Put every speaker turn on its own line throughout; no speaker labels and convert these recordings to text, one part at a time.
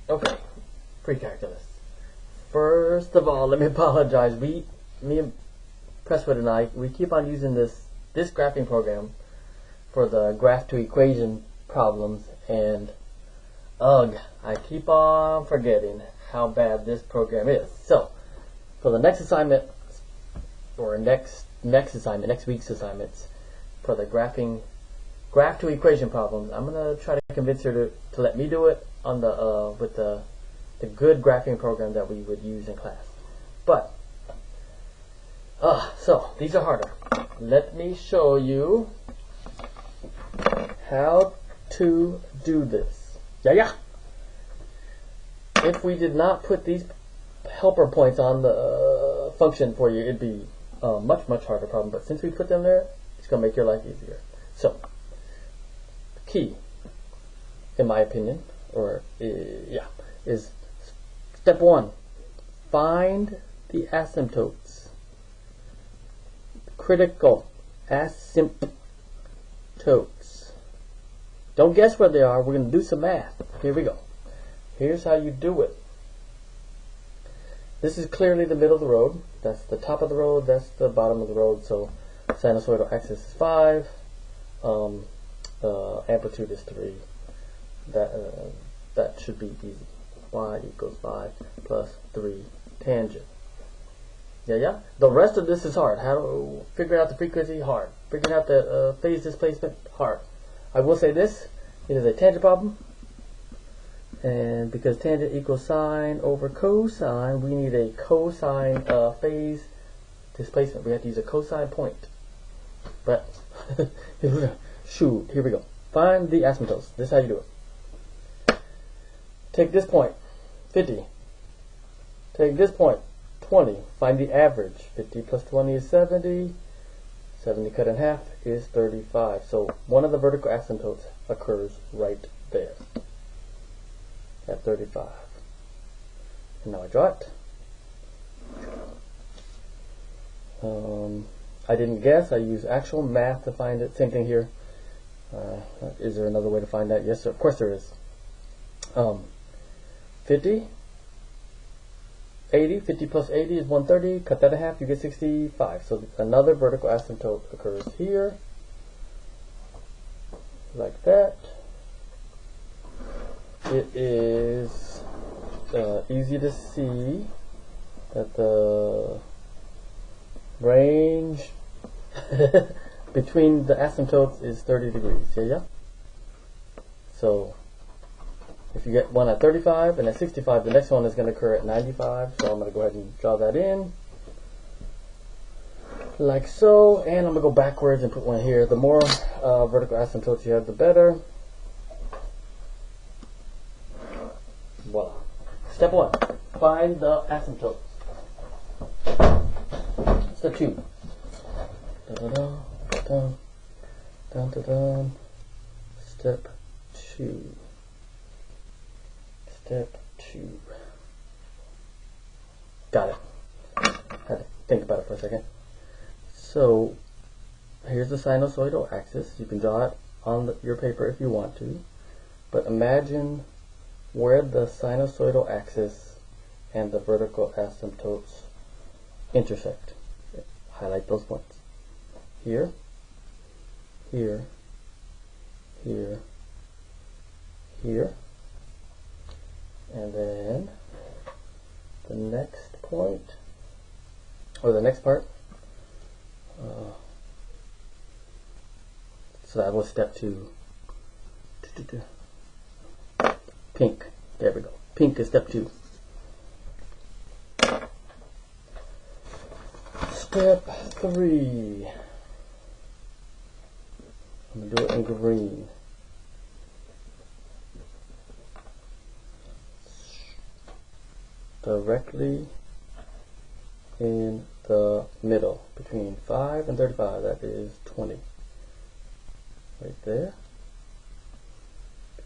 Okay, pre-calculus. First of all, let me apologize. Me and Presswood and I, we keep on using this graphing program for the graph to equation problems, and ugh, I keep on forgetting how bad this program is. So, for the next assignment, or next week's assignments, for the graph to equation problems, I'm gonna try to convince her to let me do it on the with the good graphing program that we would use in class. But so these are harder. Let me show you how to do this. Yeah. If we did not put these helper points on the function for you, it'd be a much harder problem. But since we put them there, it's going to make your life easier. So, the key, in my opinion, is step 1. Find the asymptotes. Critical asymptotes. Don't guess where they are. We're going to do some math. Here we go. Here's how you do it. This is clearly the middle of the road. That's the top of the road. That's the bottom of the road. So sinusoidal axis is 5. Amplitude is 3. That should be easy. Y equals 5 plus 3 tangent. Yeah. The rest of this is hard. How to figure out the frequency? Hard. Figuring out the phase displacement? Hard. I will say this. It is a tangent problem. And because tangent equals sine over cosine, we need a cosine phase displacement. We have to use a cosine point. But, shoot, here we go. Find the asymptotes. This is how you do it. Take this point, 50. Take this point, 20. Find the average. 50 plus 20 is 70. 70 cut in half is 35. So one of the vertical asymptotes occurs right there at 35. And now I draw it. I didn't guess. I use actual math to find it. Same thing here. Is there another way to find that? Yes, of course there is. 50, 80, 50 plus 80 is 130. Cut that in half, you get 65. So another vertical asymptote occurs here, like that. It is easy to see that the range between the asymptotes is 30 degrees. Yeah. So if you get one at 35 and at 65, the next one is going to occur at 95. So I'm going to go ahead and draw that in, like so. And I'm going to go backwards and put one here. The more vertical asymptotes you have, the better. Voila. Step 1. Find the asymptotes. Step 2. Step 2. Step 2. Got it. Had to think about it for a second. So, here's the sinusoidal axis. You can draw it on your paper if you want to. But imagine where the sinusoidal axis and the vertical asymptotes intersect. Highlight those points. Here, here, here, here. And then the next point, or the next part, so that was step 2. Pink. There we go. Pink is step 2. Step 3. I'm going to do it in green. Directly in the middle, between 5 and 35, that is 20. Right there.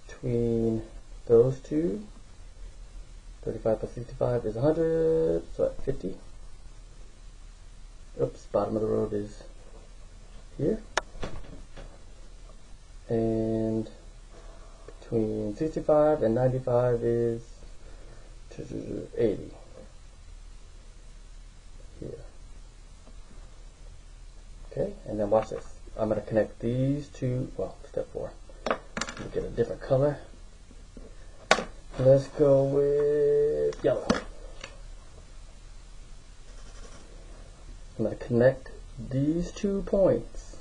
Between those two, 35 plus 65 is 100, so at 50. Oops, bottom of the road is here. And between 65 and 95 is 80 here. Okay, and then watch this. I'm going to connect these two, well, step 4. Let me get a different color. Let's go with yellow. I'm going to connect these 2 points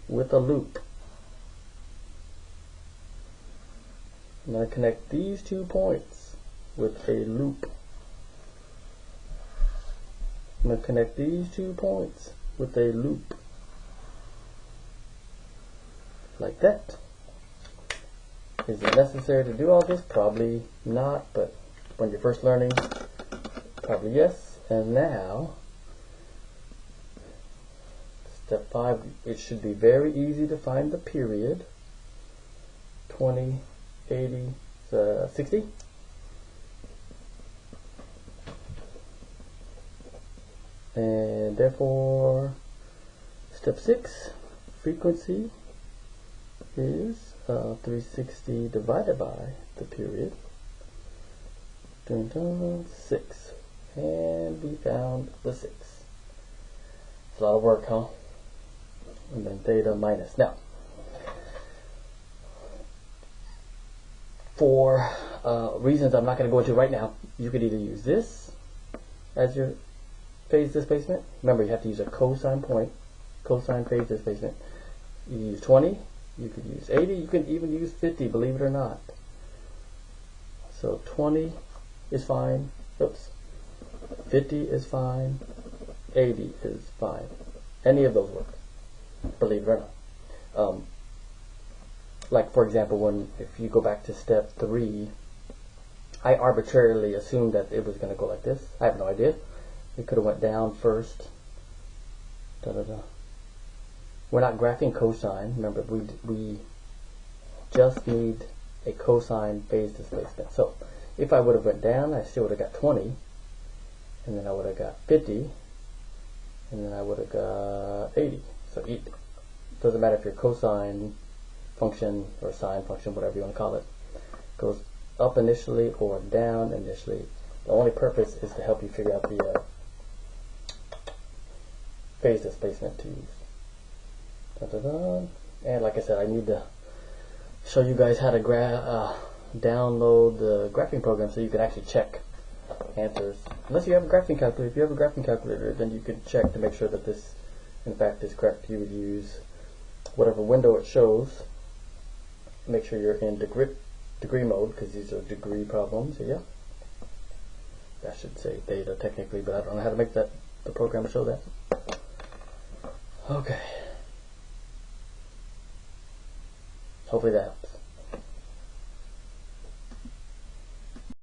with a loop. I'm going to connect these 2 points with a loop. I'm going to connect these 2 points with a loop. Like that. Is it necessary to do all this? Probably not, but when you're first learning, probably yes. And now, step 5, it should be very easy to find the period. 20, 80, 60. And therefore, step 6, frequency is 360 divided by the period. 6. And we found the 6. It's a lot of work, huh? And then theta minus. Now, for reasons I'm not going to go into right now, you could either use this as your phase displacement. Remember, you have to use a cosine point, cosine phase displacement. You use 20, you could use 80, you can even use 50, believe it or not. So 20 is fine, oops, 50 is fine, 80 is fine. Any of those work, believe it or not. Like for example, if you go back to step 3, I arbitrarily assumed that it was going to go like this. I have no idea. It could have went down first. We're not graphing cosine. Remember, we just need a cosine phase displacement. So if I would have went down, I still would have got 20, and then I would have got 50, and then I would have got 80. So it doesn't matter if your cosine function or sine function, whatever you want to call it, goes up initially or down initially. The only purpose is to help you figure out the phase displacement to use. And like I said, I need to show you guys how to download the graphing program so you can actually check answers. Unless you have a graphing calculator. If you have a graphing calculator, then you can check to make sure that this in fact is correct. You would use whatever window it shows. Make sure you're in degree mode, because these are degree problems. So yeah, that should say theta technically, but I don't know how to make that the program show that. Okay. Hopefully that helps.